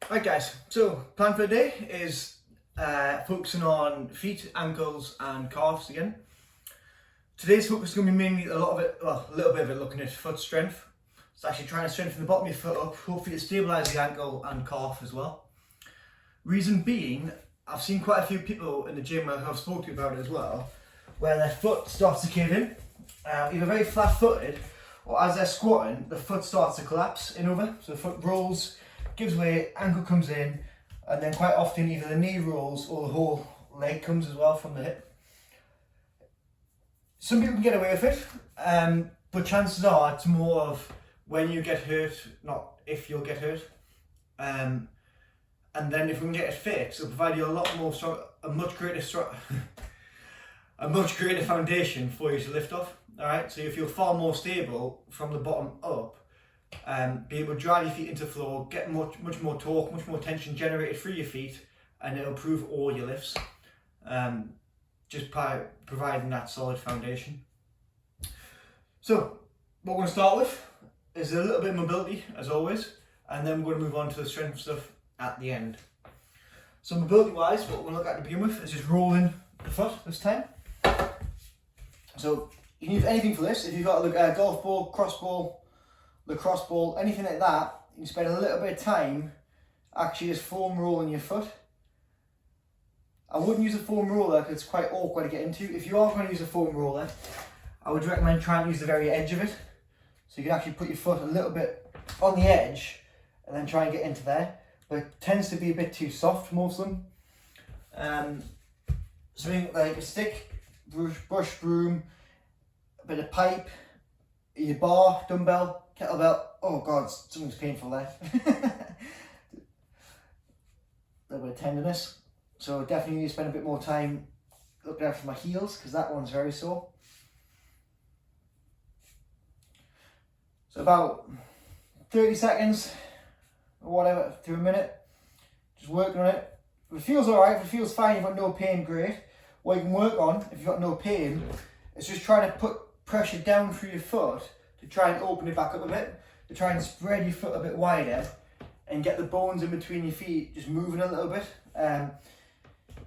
Right guys, so plan for the day is focusing on feet, ankles and calves again. Today's focus is going to be mainly a little bit of it looking at foot strength. It's actually trying to strengthen the bottom of your foot up, hopefully to stabilise the ankle and calf as well. Reason being, I've seen quite a few people in the gym who I've spoken to about it as well, where their foot starts to cave in, either very flat footed or as they're squatting, the foot starts to collapse in over, so the foot rolls, gives way, ankle comes in, and then quite often either the knee rolls or the whole leg comes as well from the hip. Some people can get away with it, but chances are it's more of when you get hurt, not if you'll get hurt. And then if we can get it fixed, it'll provide you a much greater foundation for you to lift off. All right, so you feel far more stable from the bottom up. Be able to drive your feet into the floor, get much more torque, much more tension generated through your feet, and it'll improve all your lifts, just by providing that solid foundation. So what we're going to start with is a little bit of mobility as always, and then we're going to move on to the strength stuff at the end. So mobility wise, what we're going to look at to begin with is just rolling the foot this time. So you can use anything for this. If you've got a golf ball, cross ball, lacrosse ball, anything like that, you can spend a little bit of time actually just foam rolling your foot. I wouldn't use a foam roller because it's quite awkward to get into. If you are going to use a foam roller, I would recommend trying to use the very edge of it. So you can actually put your foot a little bit on the edge and then try and get into there. But it tends to be a bit too soft, most of them. Something like a stick, brush, broom, a bit of pipe, your bar, dumbbell, kettlebell. Oh god, something's painful there. A little bit of tenderness. So definitely need to spend a bit more time looking after my heels because that one's very sore. So about 30 seconds or whatever to a minute, just working on it. If it feels alright, if it feels fine, you've got no pain, great. What you can work on, if you've got no pain, is just trying to put pressure down through your foot to try and open it back up a bit, to try and spread your foot a bit wider and get the bones in between your feet just moving a little bit.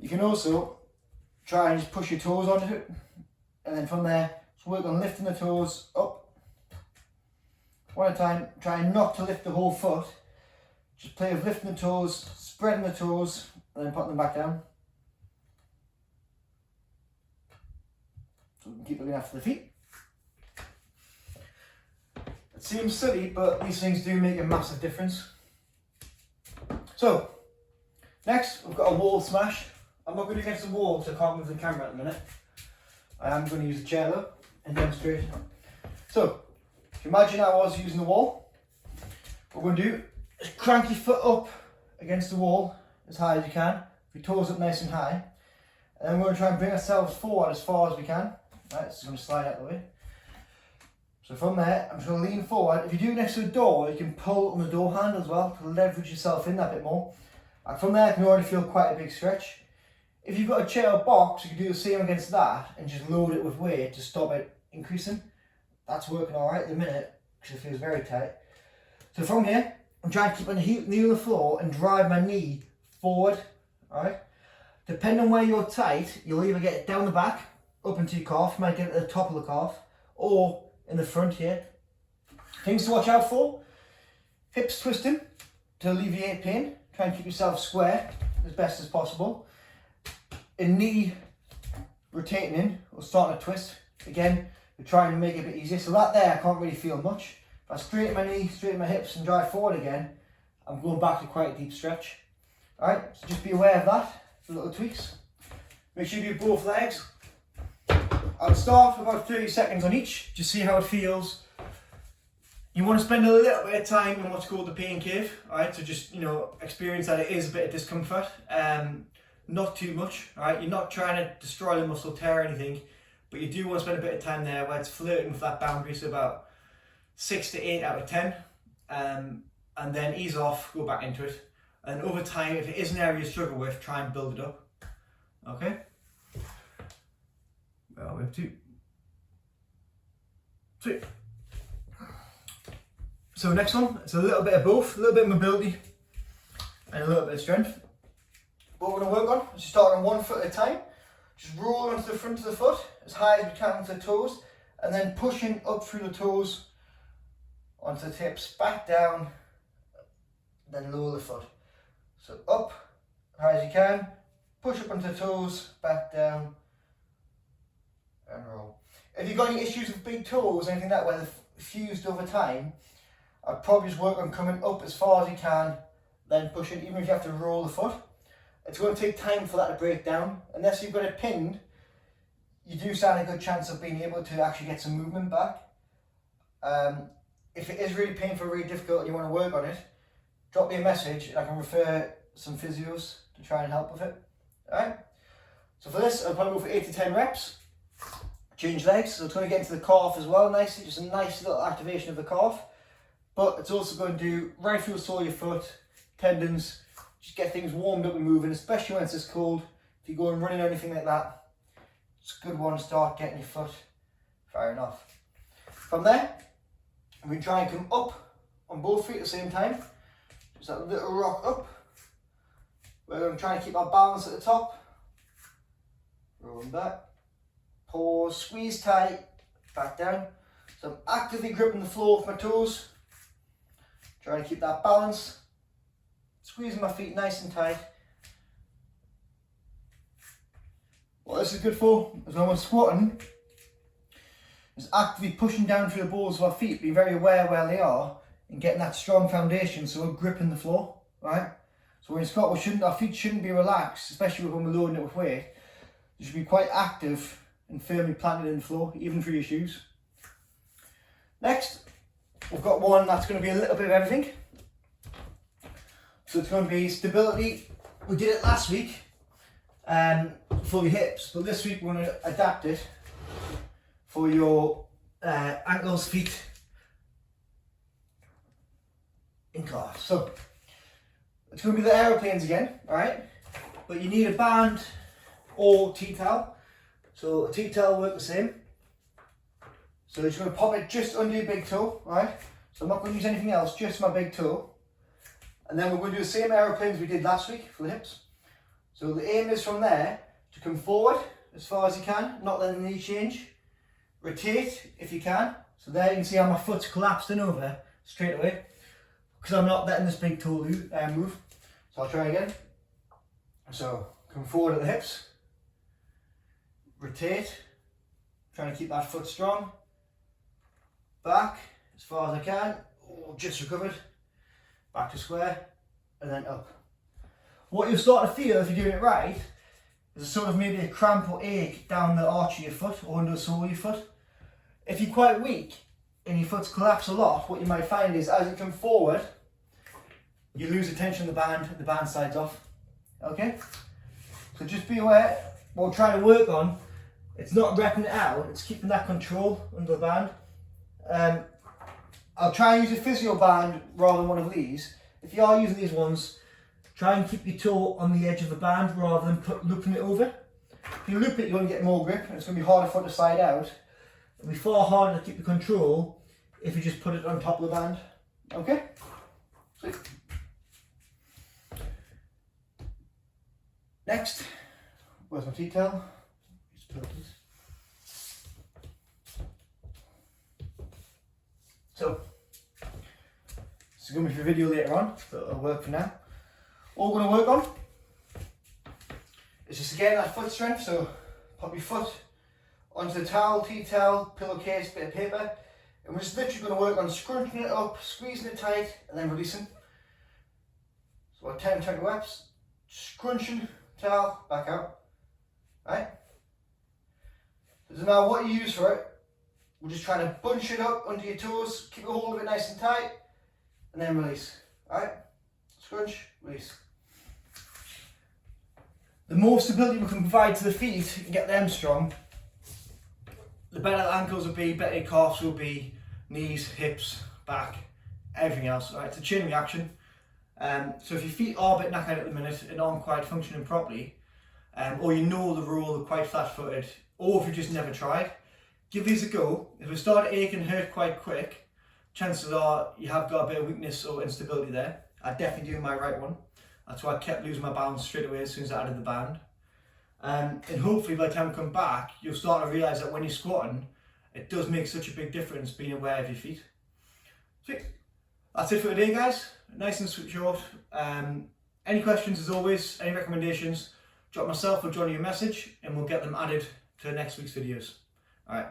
You can also try and just push your toes onto it, and then from there, just work on lifting the toes up. One at a time, try not to lift the whole foot. Just play with lifting the toes, spreading the toes, and then putting them back down. So we can keep looking after the feet. It seems silly, but these things do make a massive difference. So, next we've got a wall smash. I'm not going to against the wall because I can't move the camera at the minute. I am going to use a chair though and demonstrate. So, if you imagine I was using the wall, what we're going to do is crank your foot up against the wall as high as you can, with your toes up nice and high, and then we're going to try and bring ourselves forward as far as we can. Right, it's going to slide out the way. So from there, I'm just going to lean forward. If you do it next to a door, you can pull on the door handle as well to leverage yourself in that bit more. And from there, I can already feel quite a big stretch. If you've got a chair or box, you can do the same against that and just load it with weight to stop it increasing. That's working alright at the minute because it feels very tight. So from here, I'm trying to keep my knee on the floor and drive my knee forward. Alright. Depending on where you're tight, you'll either get it down the back, up into your calf, you might get it at the top of the calf, or in the front here. Things to watch out for: hips twisting to alleviate pain. Try and keep yourself square as best as possible. A knee rotating or starting to twist. Again, we're trying to make it a bit easier. So that there, I can't really feel much. If I straighten my knee, straighten my hips and drive forward again, I'm going back to quite a deep stretch. Alright, so just be aware of that, the little tweaks. Make sure you do both legs. I'll start for about 30 seconds on each, just see how it feels. You want to spend a little bit of time in what's called the pain cave, alright? So just, experience that it is a bit of discomfort. Not too much, alright? You're not trying to destroy the muscle, tear anything, but you do want to spend a bit of time there where it's flirting with that boundary, so about 6 to 8 out of 10. And then ease off, go back into it. And over time, if it is an area you struggle with, try and build it up. Okay? Well, we have 2. 3. So next one, it's a little bit of both, a little bit of mobility, and a little bit of strength. What we're going to work on is start on one foot at a time. Just roll onto the front of the foot as high as we can onto the toes, and then pushing up through the toes onto the tips, back down, then lower the foot. So up, high as you can, push up onto the toes, back down, and roll. If you've got any issues with big toes, anything like that where they've fused over time, I'd probably just work on coming up as far as you can, then pushing, even if you have to roll the foot. It's going to take time for that to break down. Unless you've got it pinned, you do stand a good chance of being able to actually get some movement back. If it is really painful, really difficult, and you want to work on it, drop me a message and I can refer some physios to try and help with it. Alright? So for this, I'll probably go for 8 to 10 reps. Change legs, so it's going to get into the calf as well nicely, just a nice little activation of the calf. But it's also going to do right through the sole of your foot, tendons, just get things warmed up and moving, especially when it's this cold. If you go and running or anything like that, it's a good one to start getting your foot firing off. From there, we try and come up on both feet at the same time. Just that little rock up. We're going to try and keep our balance at the top. Rolling back. Pause, squeeze tight, back down. So I'm actively gripping the floor with my toes. Trying to keep that balance. Squeezing my feet nice and tight. What this is good for is when we're squatting, is actively pushing down through the balls of our feet, being very aware where they are and getting that strong foundation so we're gripping the floor, right? So when you squat, our feet shouldn't be relaxed, especially when we're loading it with weight. You should be quite active and firmly planted in the floor, even through your shoes. Next, we've got one that's going to be a little bit of everything. So it's going to be stability. We did it last week for your hips, but this week we're going to adapt it for your ankles, feet, and calves. So it's going to be the aeroplanes again, alright? But you need a band or T-towel. So a T-towel will work the same. So you're just going to pop it just under your big toe, right? So I'm not going to use anything else, just my big toe. And then we're going to do the same aeroplanes we did last week for the hips. So the aim is from there to come forward as far as you can, not letting the knee change. Rotate if you can. So there you can see how my foot's collapsed in over straight away, because I'm not letting this big toe move. So I'll try again. So come forward at the hips. Rotate. Trying to keep that foot strong. Back as far as I can. Oh, just recovered. Back to square. And then up. What you'll start to feel if you're doing it right is a sort of maybe a cramp or ache down the arch of your foot or under the sole of your foot. If you're quite weak and your foot's collapsed a lot, what you might find is as you come forward, you lose the tension of the band slides off. Okay? So just be aware, what we're trying to work on, it's not repping it out, it's keeping that control under the band. I'll try and use a physio band rather than one of these. If you are using these ones, try and keep your toe on the edge of the band rather than looping it over. If you loop it, you're going to get more grip and it's going to be harder for it to slide out. It'll be far harder to keep the control if you just put it on top of the band. Okay? Sweet. Next, where's my T-towel? So, this is going to be for a video later on, but it'll work for now. All we're going to work on is just again that foot strength. So pop your foot onto the towel, T-towel, pillowcase, bit of paper, and we're just literally going to work on scrunching it up, squeezing it tight, and then releasing. So about 10 to 20 reps, scrunching, towel, back out. Right? So now what you use for it, we're just trying to bunch it up under your toes, keep a hold of it nice and tight, and then release. Alright? Scrunch, release. The more stability we can provide to the feet and get them strong, the better the ankles will be, better your calves will be, knees, hips, back, everything else. Right? It's a chain reaction. So if your feet are a bit knackered at the minute and aren't quite functioning properly, or you know the rule, they're quite flat-footed, or if you've just never tried, give these a go. If it starts to ache and hurt quite quick, chances are you have got a bit of weakness or instability there. I definitely do my right one. That's why I kept losing my balance straight away as soon as I added the band. And hopefully by the time I come back, you'll start to realise that when you're squatting, it does make such a big difference being aware of your feet. Sweet. That's it for today, guys. Nice and short. Any questions, as always, any recommendations, drop myself or Jonny a message and we'll get them added to next week's videos. Alright.